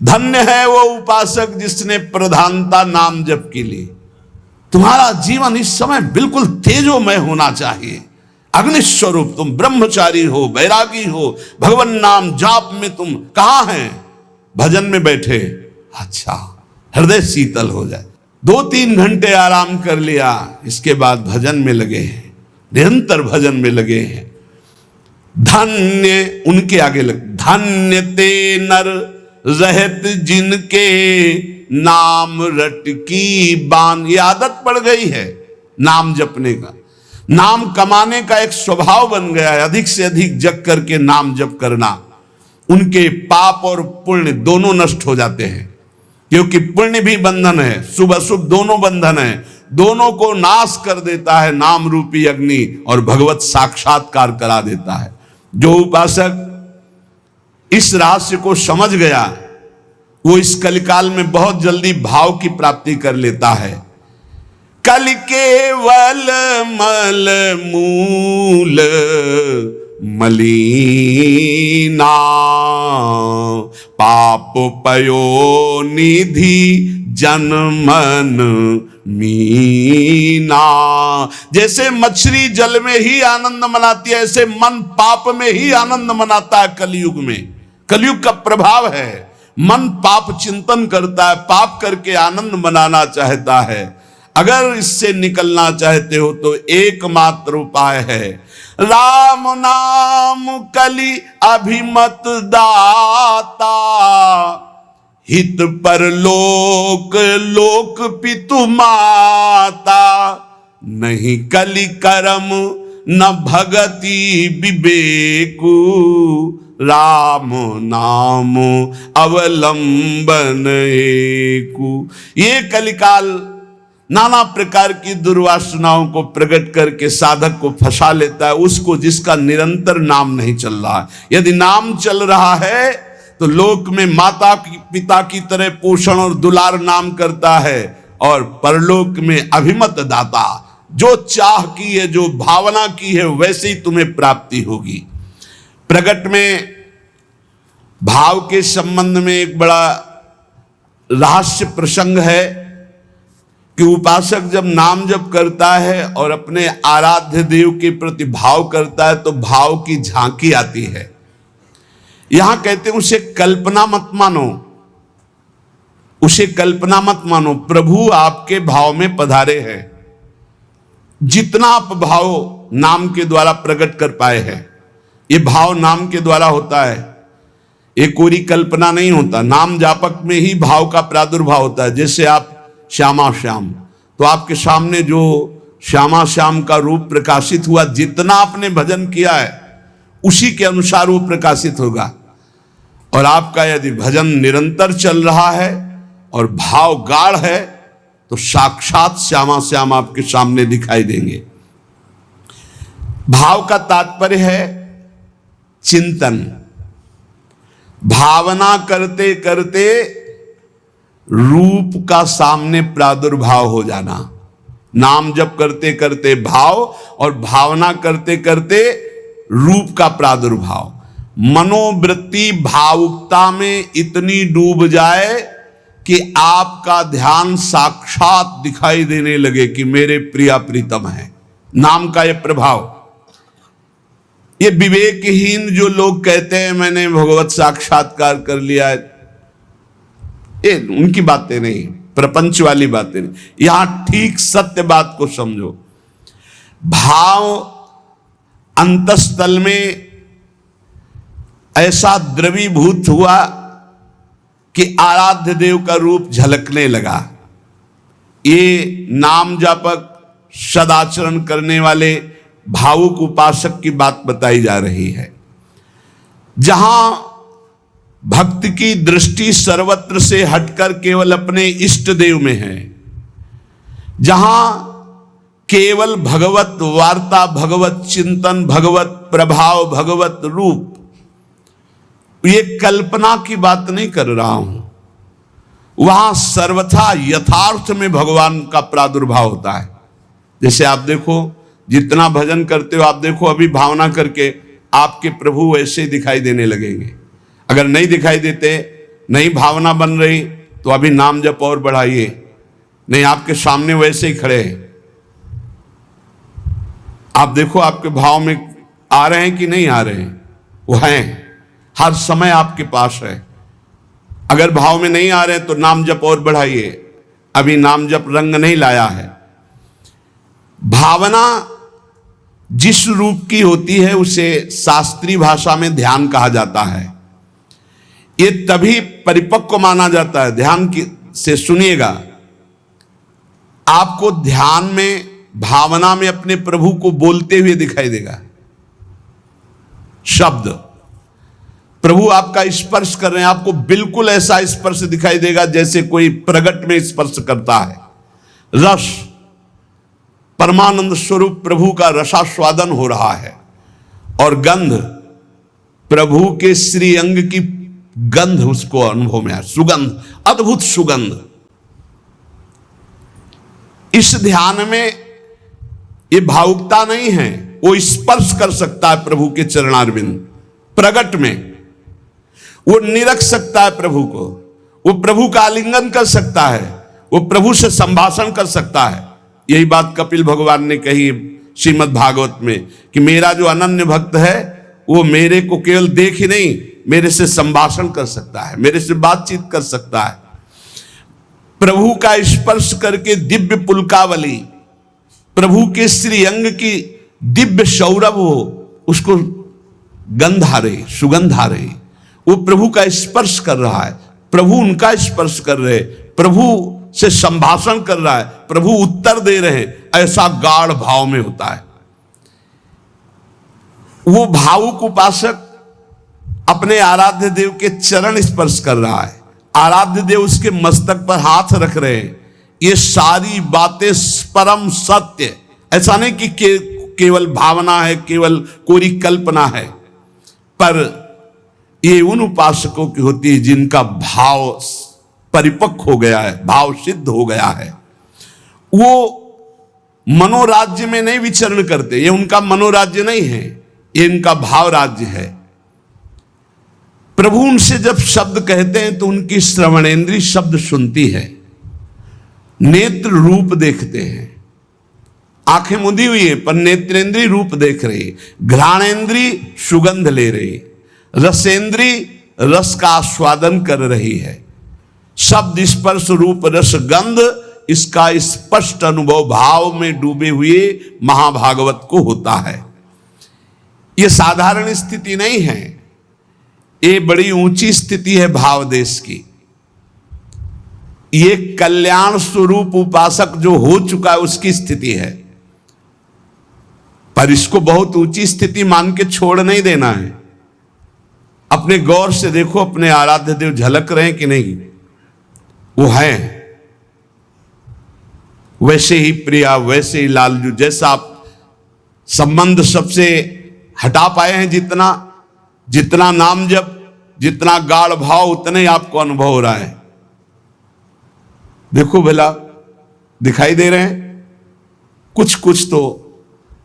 धन्य है वो उपासक जिसने प्रधानता नाम जप की ली। तुम्हारा जीवन इस समय बिल्कुल तेजोमय होना चाहिए, अग्निस्वरूप। तुम ब्रह्मचारी हो, बैरागी हो, भगवान नाम जाप में तुम कहां हैं? भजन में बैठे। अच्छा, हृदय शीतल हो जाए। 2-3 घंटे आराम कर लिया, इसके बाद भजन में लगे हैं, निरंतर भजन में लगे हैं। धन्य, उनके आगे लग, धन्य ते नर रहत जिनके नाम रट की बान। ये आदत पड़ गई है नाम जपने का, नाम कमाने का एक स्वभाव बन गया है। अधिक से अधिक जग करके नाम जप करना, उनके पाप और पुण्य दोनों नष्ट हो जाते हैं, क्योंकि पुण्य भी बंधन है, शुभ अशुभ दोनों बंधन है, दोनों को नाश कर देता है नाम रूपी अग्नि, और भगवत साक्षात्कार करा देता है। जो उपासक इस रहस्य को समझ गया, वो इस कलिकाल में बहुत जल्दी भाव की प्राप्ति कर लेता है। कल केवल मल मूल मलीना, पाप पयो निधि जनमन मीना। जैसे मछली जल में ही आनंद मनाती है, ऐसे मन पाप में ही आनंद मनाता है। कलयुग में, कलयुग का प्रभाव है, मन पाप चिंतन करता है, पाप करके आनंद मनाना चाहता है। अगर इससे निकलना चाहते हो तो एकमात्र उपाय है राम नाम कलि अभिमत दाता, हित पर लोक लोक पितु माता। नहीं कलि कर्म न भगति विवेकु, राम नाम अवलंबन एकु। ये कलिकाल नाना प्रकार की दुर्वासनाओं को प्रकट करके साधक को फंसा लेता है, उसको जिसका निरंतर नाम नहीं चल रहा है। यदि नाम चल रहा है तो लोक में माता पिता की तरह पोषण और दुलार नाम करता है, और परलोक में अभिमत दाता, जो चाह की है, जो भावना की है, वैसे ही तुम्हें प्राप्ति होगी। प्रगट में भाव के संबंध में एक बड़ा रहस्य प्रसंग है कि उपासक जब नाम जप करता है और अपने आराध्य देव के प्रति भाव करता है तो भाव की झांकी आती है। यहां कहते हैं उसे कल्पना मत मानो, उसे कल्पना मत मानो, प्रभु आपके भाव में पधारे हैं। जितना आप भाव नाम के द्वारा प्रकट कर पाए हैं, ये भाव नाम के द्वारा होता है, ये कोई कल्पना नहीं होता। नाम जापक में ही भाव का प्रादुर्भाव होता है। जैसे आप श्यामा श्याम, तो आपके सामने जो श्यामा श्याम का रूप प्रकाशित हुआ, जितना आपने भजन किया है उसी के अनुसार वो प्रकाशित होगा। और आपका यदि भजन निरंतर चल रहा है और भाव गाढ़ है तो साक्षात श्यामा श्याम आपके सामने दिखाई देंगे। भाव का तात्पर्य है चिंतन। भावना करते करते रूप का सामने प्रादुर्भाव हो जाना। नाम जप करते करते भाव, और भावना करते करते रूप का प्रादुर्भाव। मनोवृत्ति भावुकता में इतनी डूब जाए कि आपका ध्यान साक्षात दिखाई देने लगे कि मेरे प्रिया प्रीतम है। नाम का यह प्रभाव। ये विवेकहीन जो लोग कहते हैं मैंने भगवत साक्षात्कार कर लिया है, ये उनकी बातें नहीं, प्रपंच वाली बातें नहीं। यहां ठीक सत्य बात को समझो। भाव अंतस्थल में ऐसा द्रवीभूत हुआ कि आराध्य देव का रूप झलकने लगा। ये नाम जापक सदाचरण करने वाले भावुक उपासक की बात बताई जा रही है। जहां भक्त की दृष्टि सर्वत्र से हटकर केवल अपने इष्ट देव में है, जहां केवल भगवत वार्ता, भगवत चिंतन, भगवत प्रभाव, भगवत रूप, ये कल्पना की बात नहीं कर रहा हूं, वहां सर्वथा यथार्थ में भगवान का प्रादुर्भाव होता है। जैसे आप देखो, जितना भजन करते हो आप देखो, अभी भावना करके आपके प्रभु वैसे दिखाई देने लगेंगे। अगर नहीं दिखाई देते नहीं भावना बन रही तो अभी नाम जप और बढ़ाइए। नहीं, आपके सामने वैसे ही खड़े हैं, आप देखो आपके भाव में आ रहे हैं कि नहीं आ रहे हैं? वो हैं, हर समय आपके पास है। अगर भाव में नहीं आ रहे तो नाम जप और बढ़ाइए, अभी नाम जप रंग नहीं लाया है। भावना जिस रूप की होती है उसे शास्त्रीय भाषा में ध्यान कहा जाता है। ये तभी परिपक्व माना जाता है। ध्यान से सुनिएगा, आपको ध्यान में, भावना में अपने प्रभु को बोलते हुए दिखाई देगा। शब्द प्रभु आपका स्पर्श कर रहे हैं, आपको बिल्कुल ऐसा स्पर्श दिखाई देगा जैसे कोई प्रगट में स्पर्श करता है। रस, परमानंद स्वरूप प्रभु का रसास्वादन हो रहा है। और गंध, प्रभु के श्री अंग की गंध उसको अनुभव में है, सुगंध, अद्भुत सुगंध। इस ध्यान में ये भावुकता नहीं है, वो स्पर्श कर सकता है प्रभु के चरणारविंद। प्रगट में वो निरख सकता है प्रभु को, वो प्रभु का आलिंगन कर सकता है, वो प्रभु से संभाषण कर सकता है। यही बात कपिल भगवान ने कही श्रीमद् भागवत में कि मेरा जो अनन्य भक्त है वो मेरे को केवल देख ही नहीं, मेरे से संभाषण कर सकता है, मेरे से बातचीत कर सकता है। प्रभु का स्पर्श करके दिव्य पुलकावली, प्रभु के श्री अंग की दिव्य सौरभ हो, उसको गंध आ रही, सुगंध आ रही, वो प्रभु का स्पर्श कर रहा है, प्रभु उनका स्पर्श कर रहे, प्रभु से संभाषण कर रहा है, प्रभु उत्तर दे रहे हैं, ऐसा गाढ़ भाव में होता है। वो भावुक उपासक अपने आराध्य देव के चरण स्पर्श कर रहा है, आराध्य देव उसके मस्तक पर हाथ रख रहे हैं। ये सारी बातें परम सत्य, ऐसा नहीं कि केवल भावना है, केवल कोरी कल्पना है, पर ये उन उपासकों की होती है जिनका भाव परिपक्व हो गया है, भाव सिद्ध हो गया है। वो मनोराज्य में नहीं विचरण करते, ये उनका मनोराज्य नहीं है, ये इनका भाव राज्य है। प्रभु उनसे जब शब्द कहते हैं तो उनकी श्रवणेंद्री शब्द सुनती है, नेत्र रूप देखते हैं, आंखें मुदी हुई है पर नेत्रेंद्री रूप देख रही, घ्राणेंद्री सुगंध ले रही, रसेंद्री रस का आस्वादन कर रही है। शब्द स्पर्श रूप रस गंध, इसका स्पष्ट अनुभव भाव में डूबे हुए महाभागवत को होता है। यह साधारण स्थिति नहीं है, ये बड़ी ऊंची स्थिति है भाव देश की। ये कल्याण स्वरूप उपासक जो हो चुका है उसकी स्थिति है, पर इसको बहुत ऊंची स्थिति मान के छोड़ नहीं देना है। अपने गौर से देखो, अपने आराध्य देव झलक रहे हैं कि नहीं? वो हैं वैसे ही प्रिया, वैसे ही लालजू। जैसा आप संबंध सबसे हटा पाए हैं, जितना नाम जप, जितना गाढ़ भाव, उतने ही आपको अनुभव हो रहा है। देखो भला, दिखाई दे रहे हैं कुछ तो,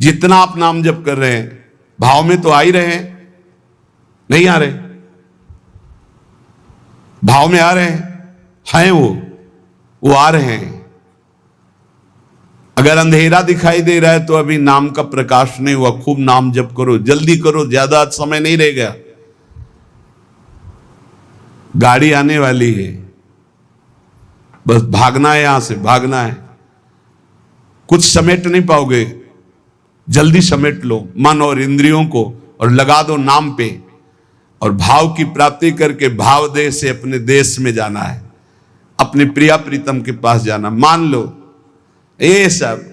जितना आप नाम जप कर रहे हैं भाव में तो आ ही रहे हैं, नहीं आ रहे? भाव में आ रहे हैं, वो आ रहे हैं। अगर अंधेरा दिखाई दे रहा है तो अभी नाम का प्रकाश नहीं हुआ। खूब नाम जप करो, जल्दी करो, ज्यादा समय नहीं रह गया, गाड़ी आने वाली है, बस भागना है, यहां से भागना है। कुछ समेट नहीं पाओगे, जल्दी समेट लो मन और इंद्रियों को और लगा दो नाम पे, और भाव की प्राप्ति करके भाव देश से अपने देश में जाना है, अपने प्रिया प्रीतम के पास जाना। मान लो ये सब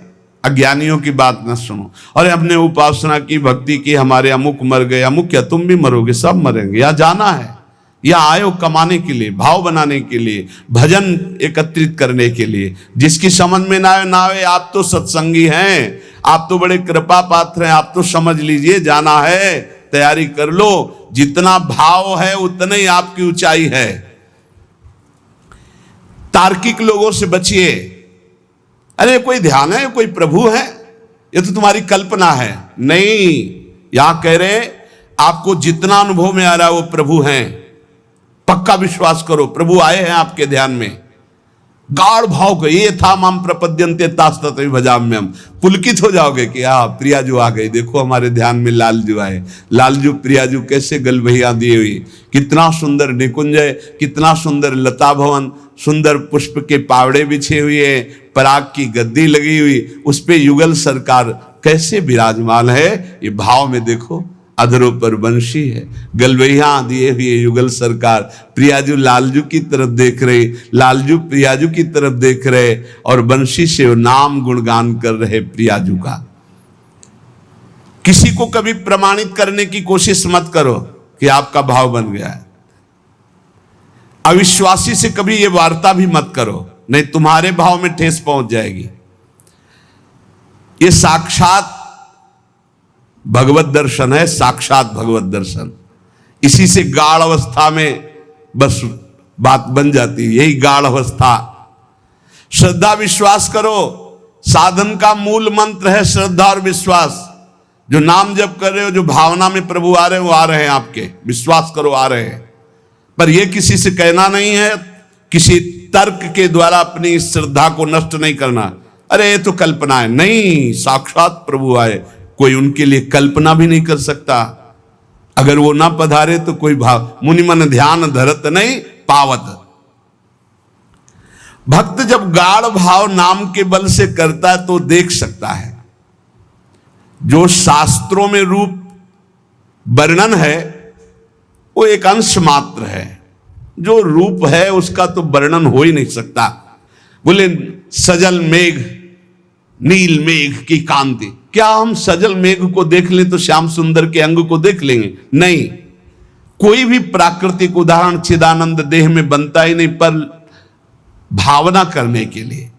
अज्ञानियों की बात न सुनो। और हमने उपासना की, भक्ति की, हमारे अमुक मर गए, अमुक क्या तुम भी मरोगे, सब मरेंगे। यहाँ जाना है, यहाँ आए हो कमाने के लिए, भाव बनाने के लिए, भजन एकत्रित करने के लिए। जिसकी समझ में ना आए, आप तो सत्संगी हैं, आप तो बड़े कृपा पात्र हैं, आप तो समझ लीजिए, जाना है, तैयारी कर लो। जितना भाव है उतने ही आपकी ऊंचाई है। तार्किक लोगों से बचिए। अरे कोई ध्यान है, कोई प्रभु है, ये तो तुम्हारी कल्पना है। नहीं, यहां कह रहे आपको जितना अनुभव में आ रहा है वो प्रभु हैं। पक्का विश्वास करो, प्रभु आए हैं आपके ध्यान में। गाढ़ भाव को, ये था माम प्रपद्यन्ते तास्ततै भजाम्यहम्। पुलकित हो जाओगे कि हाँ प्रियाजू आ गई, देखो हमारे ध्यान में लालजू आए। लालजू प्रियाजू कैसे गलबहिया दिए हुई, कितना सुंदर निकुंजय, कितना सुंदर लता भवन, सुंदर पुष्प के पावड़े बिछे हुए, पराग की गद्दी लगी हुई, उस पे युगल सरकार कैसे विराजमान है। ये भाव में देखो, अधरों पर बंशी है, गलबैया दिए हुए युगल सरकार, प्रियाजू लालजू की तरफ देख रहे, लालजू प्रियाजू की तरफ देख रहे, और बंशी से वो नाम गुणगान कर रहे प्रियाजू का। किसी को कभी प्रमाणित करने की कोशिश मत करो कि आपका भाव बन गया है। अविश्वासी से कभी ये वार्ता भी मत करो, नहीं तुम्हारे भाव में ठेस पहुंच जाएगी। ये साक्षात भगवत दर्शन है, साक्षात भगवत दर्शन। इसी से गाढ़ अवस्था में बस बात बन जाती है, यही गाढ़ अवस्था। श्रद्धा विश्वास करो, साधन का मूल मंत्र है श्रद्धा और विश्वास। जो नाम जप कर रहे हो, जो भावना में प्रभु आ रहे हैं, वो आ रहे हैं आपके, विश्वास करो आ रहे हैं। पर यह किसी से कहना नहीं है, किसी तर्क के द्वारा अपनी श्रद्धा को नष्ट नहीं करना। अरे ये तो कल्पना है, नहीं, साक्षात प्रभु आए, कोई उनके लिए कल्पना भी नहीं कर सकता। अगर वो ना पधारे तो कोई भाव, मुनि मन ध्यान धरत नहीं पावत। भक्त जब गाढ़ भाव नाम के बल से करता है तो देख सकता है। जो शास्त्रों में रूप वर्णन है वो एक अंश मात्र है, जो रूप है उसका तो वर्णन हो ही नहीं सकता। बोले सजल मेघ नील मेघ की कांति, क्या हम सजल मेघ को देख लें तो श्याम सुंदर के अंग को देख लेंगे? नहीं, कोई भी प्राकृतिक उदाहरण चिदानंद देह में बनता ही नहीं, पर भावना करने के लिए।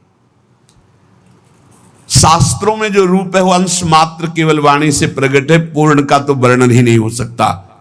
शास्त्रों में जो रूप है वो अंश मात्र केवल वाणी से प्रकट है, पूर्ण का तो वर्णन ही नहीं हो सकता।